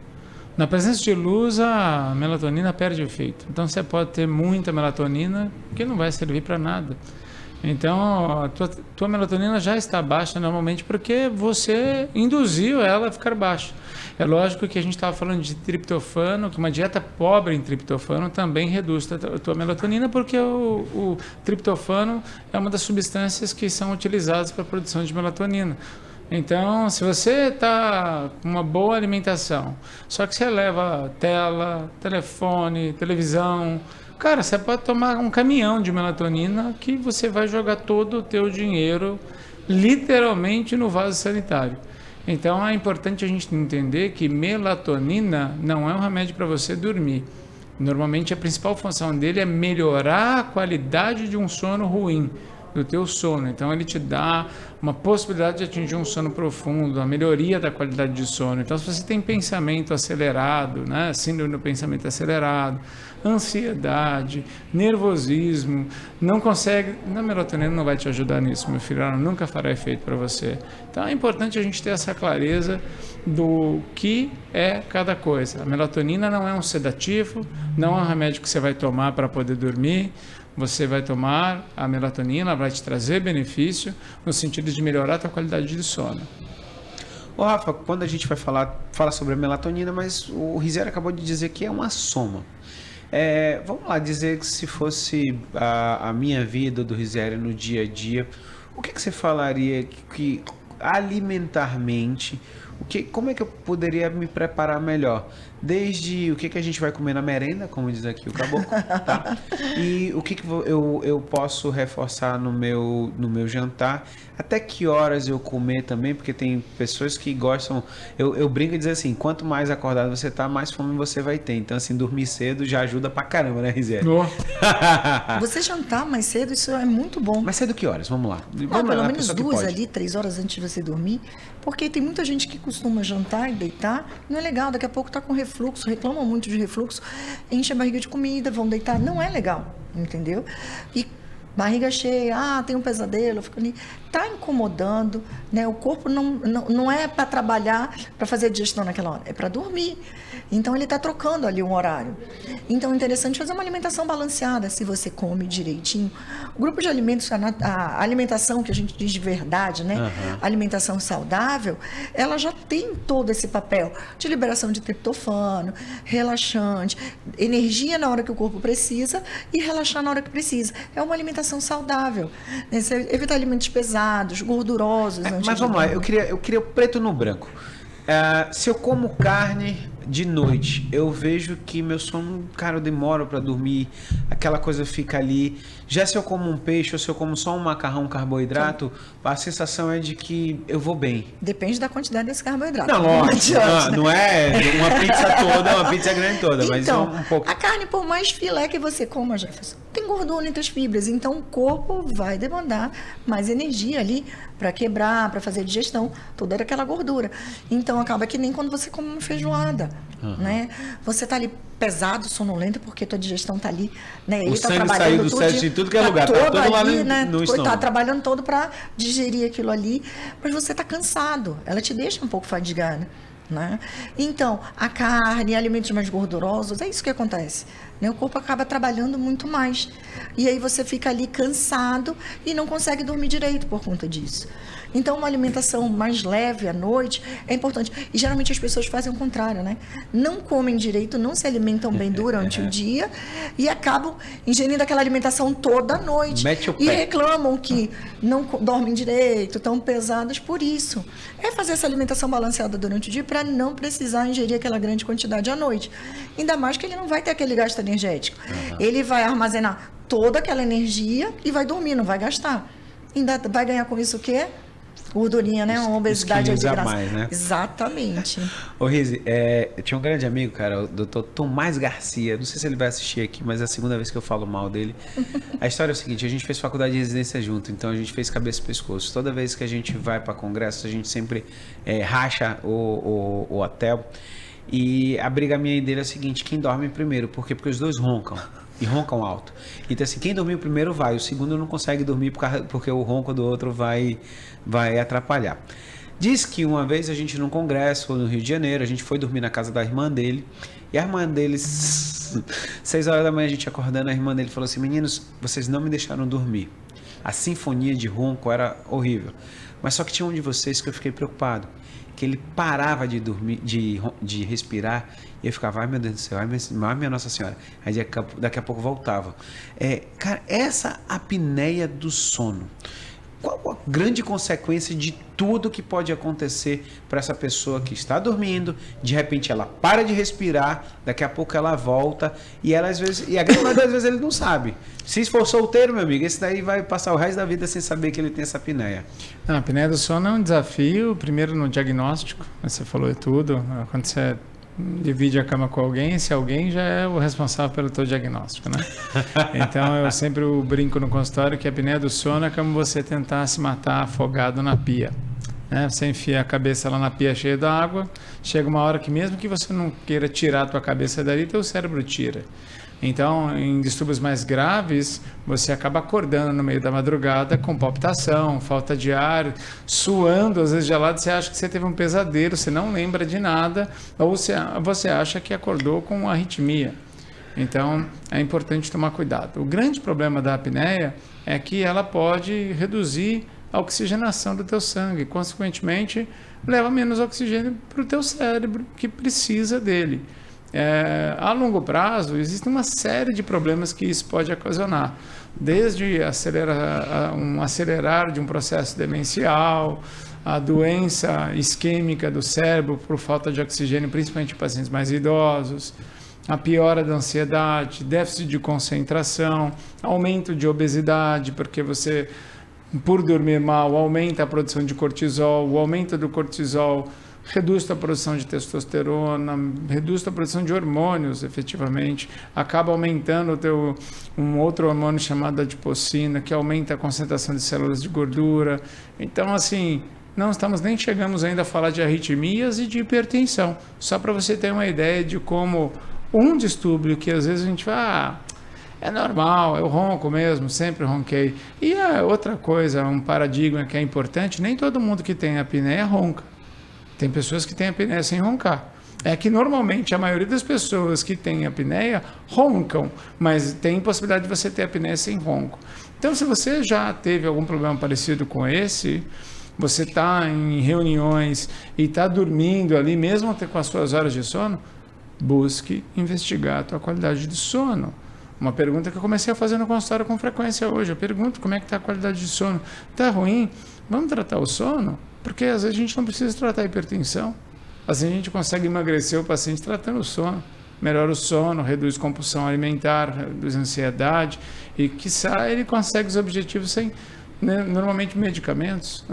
Na presença de luz, a melatonina perde efeito. Então, você pode ter muita melatonina que não vai servir para nada. Então, a tua melatonina já está baixa normalmente porque você induziu ela a ficar baixa. É lógico que a gente estava falando de triptofano, que uma dieta pobre em triptofano também reduz a tua melatonina, porque o triptofano é uma das substâncias que são utilizadas para a produção de melatonina. Então, se você está com uma boa alimentação, só que você leva tela, telefone, televisão, cara, você pode tomar um caminhão de melatonina que você vai jogar todo o teu dinheiro literalmente no vaso sanitário. Então é importante a gente entender que melatonina não é um remédio para você dormir. Normalmente a principal função dele é melhorar a qualidade de um sono ruim. do teu sono. Então ele te dá uma possibilidade de atingir um sono profundo, a melhoria da qualidade de sono. Então se você tem pensamento acelerado, né, síndrome do pensamento acelerado, ansiedade, nervosismo, não consegue, a melatonina não vai te ajudar nisso, meu filho, ela nunca fará efeito para você. Então é importante a gente ter essa clareza do que é cada coisa. A melatonina não é um sedativo, não é um remédio que você vai tomar para poder dormir. Você vai tomar a melatonina, ela vai te trazer benefício no sentido de melhorar a tua qualidade de sono. Ô Rafa, quando a gente vai falar sobre a melatonina, mas o Rizera acabou de dizer que é uma soma. Vamos lá, dizer que se fosse a minha vida do Rizera no dia a dia, o que você falaria que alimentarmente, como é que eu poderia me preparar melhor? Desde o que a gente vai comer na merenda, como diz aqui o caboclo, tá? E o que eu posso reforçar no meu jantar, até que horas eu comer também, porque tem pessoas que gostam, eu brinco e dizer assim, quanto mais acordado você tá, mais fome você vai ter. Então assim, dormir cedo já ajuda pra caramba, né, Rizé? Você jantar mais cedo, isso é muito bom. Mais cedo que horas? Vamos lá. Pelo menos 2 ali, 3 horas antes de você dormir, porque tem muita gente que costuma jantar e deitar, não é legal, daqui a pouco tá com refluxo, reclamam muito de refluxo, enche a barriga de comida, vão deitar, não é legal, entendeu? E barriga cheia, tem um pesadelo, fica ali, tá incomodando, né? O corpo não é para trabalhar, para fazer digestão naquela hora, é para dormir. Então ele está trocando ali um horário. Então é interessante fazer uma alimentação balanceada, se você come direitinho. O grupo de alimentos, a alimentação que a gente diz de verdade, né? Uhum. Alimentação saudável, ela já tem todo esse papel de liberação de triptofano, relaxante, energia na hora que o corpo precisa e relaxar na hora que precisa. É uma alimentação saudável. Né? Você evita alimentos pesados, gordurosos. Mas vamos lá, eu queria o preto no branco. Se eu como carne de noite, eu vejo que meu sono, cara, eu demoro para dormir, aquela coisa fica ali. Já se eu como um peixe ou se eu como só um macarrão, um carboidrato, a sensação é de que eu vou bem. Depende da quantidade desse carboidrato. Não, lógico, não é uma pizza toda, uma pizza grande toda, mas então, um pouco. A carne, por mais filé que você coma, Jefferson, tem gordura entre as fibras, então o corpo vai demandar mais energia ali para quebrar, para fazer digestão, toda aquela gordura. Então acaba que nem quando você come uma feijoada, né? Você tá ali pesado, sonolento, porque tua digestão tá ali, né? Ele tá trabalhando do cérebro em tudo que é lugar, tá todo ali, lá né? No estômago. Tá trabalhando todo para digerir aquilo ali, mas você tá cansado, ela te deixa um pouco fadigada, né? Então, a carne, alimentos mais gordurosos, é isso que acontece, né? O corpo acaba trabalhando muito mais, e aí você fica ali cansado e não consegue dormir direito por conta disso. Então, uma alimentação mais leve à noite é importante. E geralmente as pessoas fazem o contrário, né? Não comem direito, não se alimentam bem durante o dia e acabam ingerindo aquela alimentação toda a noite. E reclamam que não dormem direito, estão pesadas por isso. É fazer essa alimentação balanceada durante o dia para não precisar ingerir aquela grande quantidade à noite. Ainda mais que ele não vai ter aquele gasto energético. Ele vai armazenar toda aquela energia e vai dormir, não vai gastar. Ainda vai ganhar com isso o quê? Gordurinha, né? Uma obesidade de graça. Mais, né? Exatamente. Ô Rize, eu tinha um grande amigo, cara, o Dr. Tomás Garcia. Não sei se ele vai assistir aqui, mas é a segunda vez que eu falo mal dele. A história é o seguinte, a gente fez faculdade de residência junto, então a gente fez cabeça e pescoço. Toda vez que a gente vai para congresso, a gente sempre racha o hotel. E a briga minha e dele é a seguinte, quem dorme primeiro? Por quê? Porque os dois roncam. E roncam alto. Então assim, quem dormir primeiro vai, o segundo não consegue dormir porque o ronco do outro vai atrapalhar. Diz que uma vez a gente num congresso no Rio de Janeiro, a gente foi dormir na casa da irmã dele, e a irmã dele, 6 horas da manhã a gente acordando, a irmã dele falou assim, meninos, vocês não me deixaram dormir. A sinfonia de ronco era horrível. Mas só que tinha um de vocês que eu fiquei preocupado, que ele parava de dormir, de respirar, e eu ficava, ai meu Deus do céu, ai minha Nossa Senhora. Aí daqui a pouco voltava. Cara, essa apneia do sono, qual a grande consequência de tudo que pode acontecer para essa pessoa que está dormindo, de repente ela para de respirar, daqui a pouco ela volta, e ela às vezes, e a grande maioria das vezes ele não sabe. Se for solteiro, meu amigo, esse daí vai passar o resto da vida sem saber que ele tem essa apneia. A apneia do sono é um desafio, primeiro no diagnóstico, você falou tudo, quando você divide a cama com alguém, esse alguém já é o responsável pelo teu diagnóstico, né? Então eu sempre brinco no consultório que a apneia do sono é como você tentar se matar afogado na pia. Você enfia a cabeça lá na pia cheia d'água, chega uma hora que mesmo que você não queira tirar a tua cabeça dali, teu cérebro tira. Então, em distúrbios mais graves, você acaba acordando no meio da madrugada com palpitação, falta de ar, suando, às vezes gelado, você acha que você teve um pesadelo, você não lembra de nada, ou você acha que acordou com arritmia. Então, é importante tomar cuidado. O grande problema da apneia é que ela pode reduzir a oxigenação do teu sangue, consequentemente, leva menos oxigênio para o teu cérebro, que precisa dele. A longo prazo, existe uma série de problemas que isso pode ocasionar, desde acelerar de um processo demencial, a doença isquêmica do cérebro por falta de oxigênio, principalmente em pacientes mais idosos, a piora da ansiedade, déficit de concentração, aumento de obesidade, porque você, por dormir mal, aumenta a produção de cortisol, o aumento do cortisol reduz a produção de testosterona, reduz a produção de hormônios, efetivamente, acaba aumentando um outro hormônio chamado adipocina, que aumenta a concentração de células de gordura. Então, assim, não chegamos ainda a falar de arritmias e de hipertensão, só para você ter uma ideia de como um distúrbio que às vezes a gente fala, é normal, eu ronco mesmo, sempre ronquei. E outra coisa, um paradigma que é importante, nem todo mundo que tem apneia ronca. Tem pessoas que têm apneia sem roncar. É que normalmente a maioria das pessoas que têm apneia roncam, mas tem possibilidade de você ter apneia sem ronco. Então, se você já teve algum problema parecido com esse, você está em reuniões e está dormindo ali, mesmo com as suas horas de sono, busque investigar a tua qualidade de sono. Uma pergunta que eu comecei a fazer no consultório com frequência hoje. Eu pergunto como é que está a qualidade de sono. Está ruim? Vamos tratar o sono? Porque às vezes a gente não precisa tratar a hipertensão. Às vezes a gente consegue emagrecer o paciente tratando o sono. Melhora o sono, reduz compulsão alimentar, reduz ansiedade e, quiçá, ele consegue os objetivos sem, normalmente, medicamentos.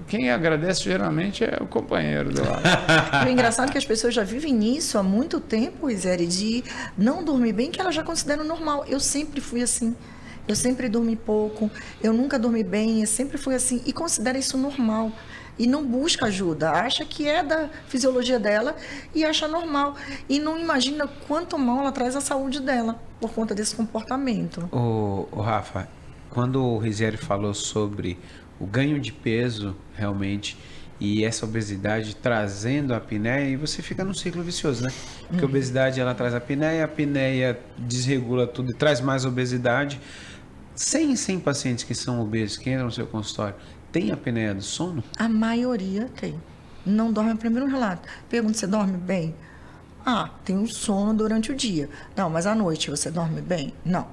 Quem agradece geralmente é o companheiro do lado. O engraçado é que as pessoas já vivem nisso há muito tempo, Isere, de não dormir bem, que elas já consideram normal. Eu sempre fui assim. Eu sempre dormi pouco, eu nunca dormi bem, eu sempre fui assim. E considera isso normal. E não busca ajuda, acha que é da fisiologia dela e acha normal. E não imagina quanto mal ela traz à saúde dela por conta desse comportamento. O Rafa, quando o Rizieri falou sobre o ganho de peso, realmente, e essa obesidade trazendo a apneia, e você fica num ciclo vicioso, né? Porque a obesidade, ela traz a apneia desregula tudo e traz mais obesidade. 100 pacientes que são obesos, que entram no seu consultório, tem apneia do sono? A maioria tem. Não dorme, é o primeiro relato. Pergunta, você dorme bem? Tem um sono durante o dia. Não, mas à noite você dorme bem? Não.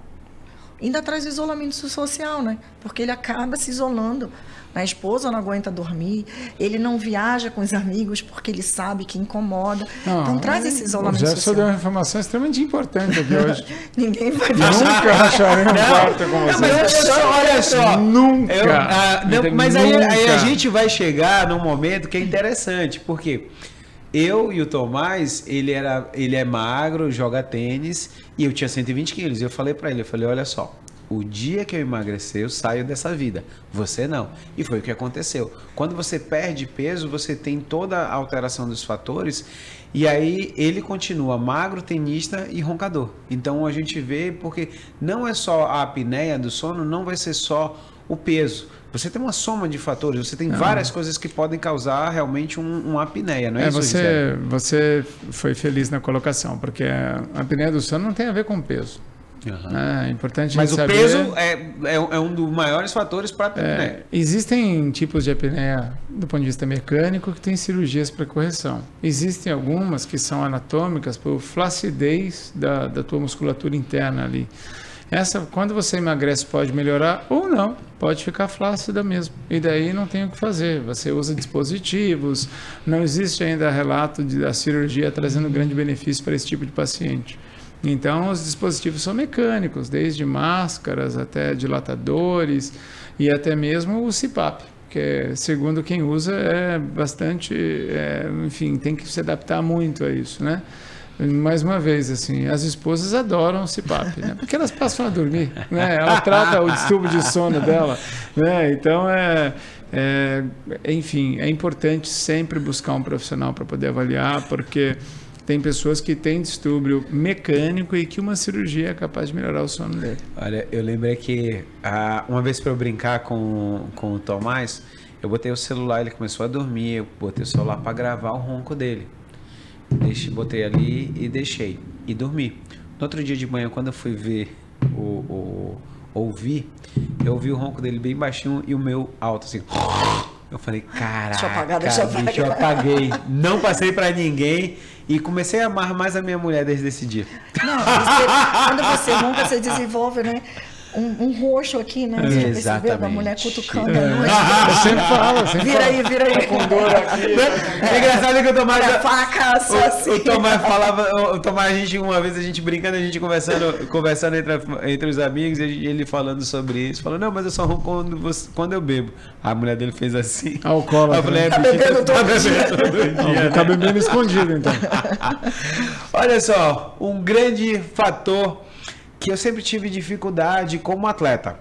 Ainda traz isolamento social, né? Porque ele acaba se isolando. A esposa não aguenta dormir, ele não viaja com os amigos porque ele sabe que incomoda. Então traz esse isolamento social. O Jefferson deu uma informação extremamente importante aqui hoje. Ninguém vai nunca racharei um quarto com você. Mas olha só. Nunca. Mas aí a gente vai chegar num momento que é interessante, porque eu e o Tomás, ele é magro, joga tênis, e eu tinha 120 quilos. E eu falei pra ele, olha só, o dia que eu emagrecer, eu saio dessa vida. Você não. E foi o que aconteceu. Quando você perde peso, você tem toda a alteração dos fatores, e aí ele continua magro, tenista e roncador. Então a gente vê, porque não é só a apneia do sono, não vai ser só o peso. Você tem uma soma de fatores, você tem várias coisas que podem causar realmente uma apneia, não é isso? Você foi feliz na colocação, porque a apneia do sono não tem a ver com peso. É importante Mas saber... o peso é um dos maiores fatores para a apneia. Existem tipos de apneia do ponto de vista mecânico que tem cirurgias para correção. Existem algumas que são anatômicas por flacidez da tua musculatura interna ali. Essa, quando você emagrece, pode melhorar ou não, pode ficar flácida mesmo. E daí não tem o que fazer. Você usa dispositivos, não existe ainda relato da cirurgia trazendo grande benefício para esse tipo de paciente. Então, os dispositivos são mecânicos, desde máscaras até dilatadores e até mesmo o CPAP, porque segundo quem usa é bastante, enfim, tem que se adaptar muito a isso, né? Mais uma vez, assim, as esposas adoram o CPAP, né? Porque elas passam a dormir, né? Ela trata o distúrbio de sono dela, né? Então, enfim, é importante sempre buscar um profissional para poder avaliar, porque tem pessoas que têm distúrbio mecânico e que uma cirurgia é capaz de melhorar o sono dele. Olha, eu lembrei que uma vez para eu brincar com o Tomás, eu botei o celular, ele começou a dormir, eu botei o celular para gravar o ronco dele. Botei ali e deixei. E dormi. No outro dia de manhã, quando eu fui ver ouvir, eu ouvi o ronco dele bem baixinho e o meu alto, assim. Eu falei, caraca, bicho, eu apaguei. Não passei pra ninguém e comecei a amar mais a minha mulher desde esse dia. Não, quando você ronca, você desenvolve, né? Um roxo aqui, né? Você já percebeu? A mulher cutucando a noite. Eu sempre falo. Vira aí. Com dor aqui. É engraçado que o Tomás... faca, o Tomás falava... O Tomás, uma vez a gente brincando, a gente conversando entre os amigos, e ele falando sobre isso. Falou, não, mas eu só ronco quando eu bebo. A mulher dele fez assim. Alcoólatra. Eu falei, tá bebendo todo dia. Tá bebendo escondido, então. Olha só, um grande fator que eu sempre tive dificuldade como atleta.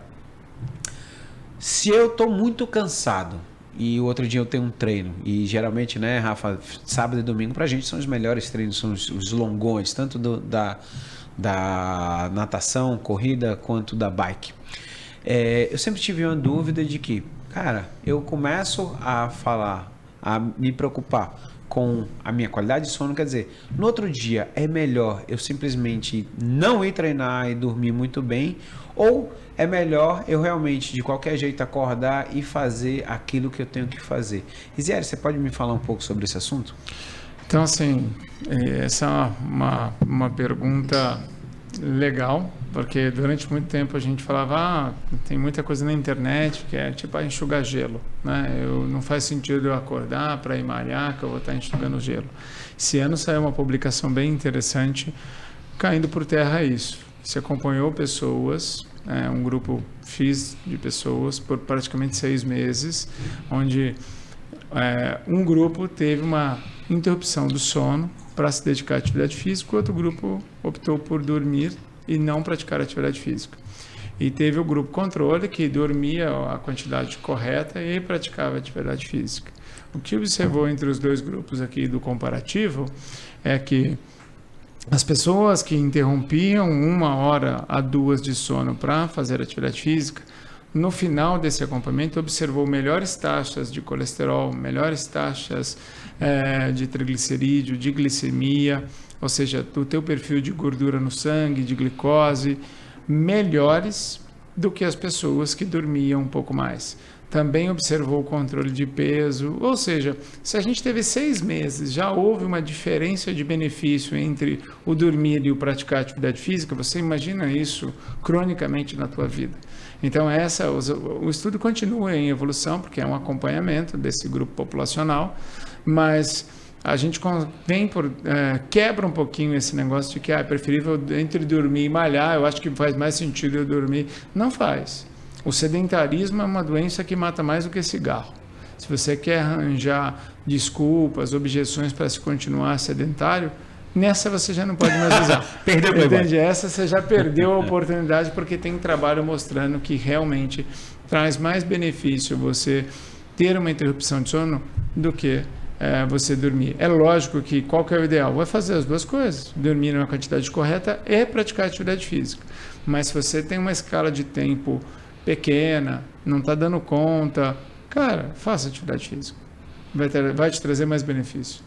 Se eu tô muito cansado e o outro dia eu tenho um treino, e geralmente, né, Rafa, sábado e domingo pra gente são os melhores treinos, são os longões, tanto da natação, corrida, quanto da bike. Eu sempre tive uma dúvida de que, cara, eu começo a me preocupar com a minha qualidade de sono, quer dizer, no outro dia é melhor eu simplesmente não ir treinar e dormir muito bem, ou é melhor eu realmente de qualquer jeito acordar e fazer aquilo que eu tenho que fazer? Isieri, você pode me falar um pouco sobre esse assunto? Então, assim, essa é uma pergunta legal, porque durante muito tempo a gente falava, tem muita coisa na internet que é tipo enxugar gelo, né? Não faz sentido eu acordar para ir malhar que eu vou estar enxugando gelo. Esse ano saiu uma publicação bem interessante caindo por terra isso. Se acompanhou pessoas, um grupo X de pessoas por praticamente 6 meses, onde um grupo teve uma interrupção do sono para se dedicar à atividade física, o outro grupo optou por dormir e não praticar atividade física. E teve o grupo controle, que dormia a quantidade correta e praticava atividade física. O que observou entre os dois grupos aqui do comparativo é que as pessoas que interrompiam 1 hora a 2 de sono para fazer atividade física, no final desse acompanhamento observou melhores taxas de colesterol, melhores taxas de triglicerídeo, de glicemia, ou seja, do teu perfil de gordura no sangue, de glicose, melhores do que as pessoas que dormiam um pouco mais. Também observou o controle de peso, ou seja, se a gente teve 6 meses, já houve uma diferença de benefício entre o dormir e o praticar atividade física, você imagina isso cronicamente na tua vida. Então, o estudo continua em evolução, porque é um acompanhamento desse grupo populacional, mas a gente quebra um pouquinho esse negócio de que é preferível entre dormir e malhar, eu acho que faz mais sentido eu dormir. Não faz. O sedentarismo é uma doença que mata mais do que cigarro. Se você quer arranjar desculpas, objeções para se continuar sedentário, nessa você já não pode mais usar. Perdeu o Entende? Essa você já perdeu a oportunidade, porque tem trabalho mostrando que realmente traz mais benefício você ter uma interrupção de sono do que você dormir. É lógico que qual que é o ideal? Vai fazer as duas coisas, dormir numa quantidade correta e praticar atividade física. Mas se você tem uma escala de tempo pequena, não está dando conta, cara, faça atividade física. Vai te trazer mais benefício.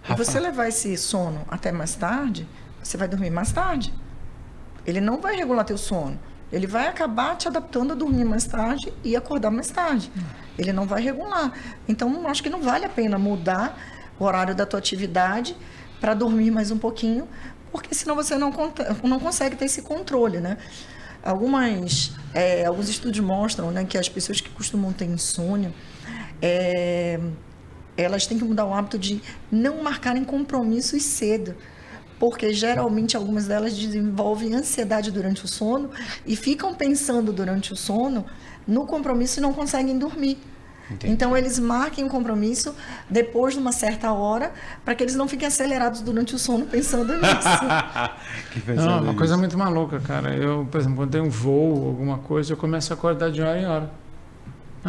E você levar esse sono até mais tarde, você vai dormir mais tarde. Ele não vai regular teu sono. Ele vai acabar te adaptando a dormir mais tarde e acordar mais tarde. Ele não vai regular. Então, acho que não vale a pena mudar o horário da tua atividade para dormir mais um pouquinho, porque senão você não consegue ter esse controle, né? Alguns estudos mostram, né, que as pessoas que costumam ter insônia, elas têm que mudar o hábito de não marcarem compromissos cedo, porque geralmente algumas delas desenvolvem ansiedade durante o sono e ficam pensando durante o sono no compromisso e não conseguem dormir. Entendi. Então, eles marquem um compromisso depois de uma certa hora, para que eles não fiquem acelerados durante o sono pensando nisso. Não, uma coisa muito maluca, cara. Eu, por exemplo, quando tem um voo, alguma coisa, eu começo a acordar de hora em hora.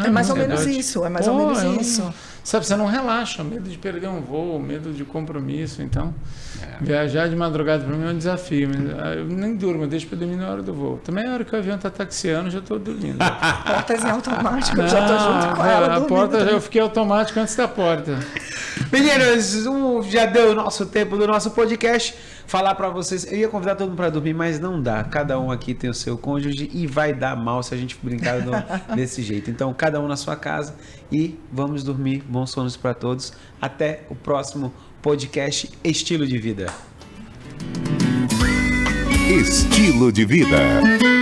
É mais ou menos isso, é mais ou menos isso. Sabe, você não relaxa, medo de perder um voo, medo de compromisso, então viajar de madrugada para mim é um desafio, mas eu nem durmo, eu deixo para dormir na hora do voo. Também a hora que o avião está taxiando, já estou dormindo. Portas em automático, eu já estou junto com ela. A porta, eu fiquei automático antes da porta. Meninos, já deu o nosso tempo do nosso podcast. Falar para vocês, eu ia convidar todo mundo para dormir, mas não dá. Cada um aqui tem o seu cônjuge e vai dar mal se a gente brincar desse jeito. Então, cada um na sua casa e vamos dormir. Bons sonos para todos. Até o próximo podcast Estilo de Vida. Estilo de Vida.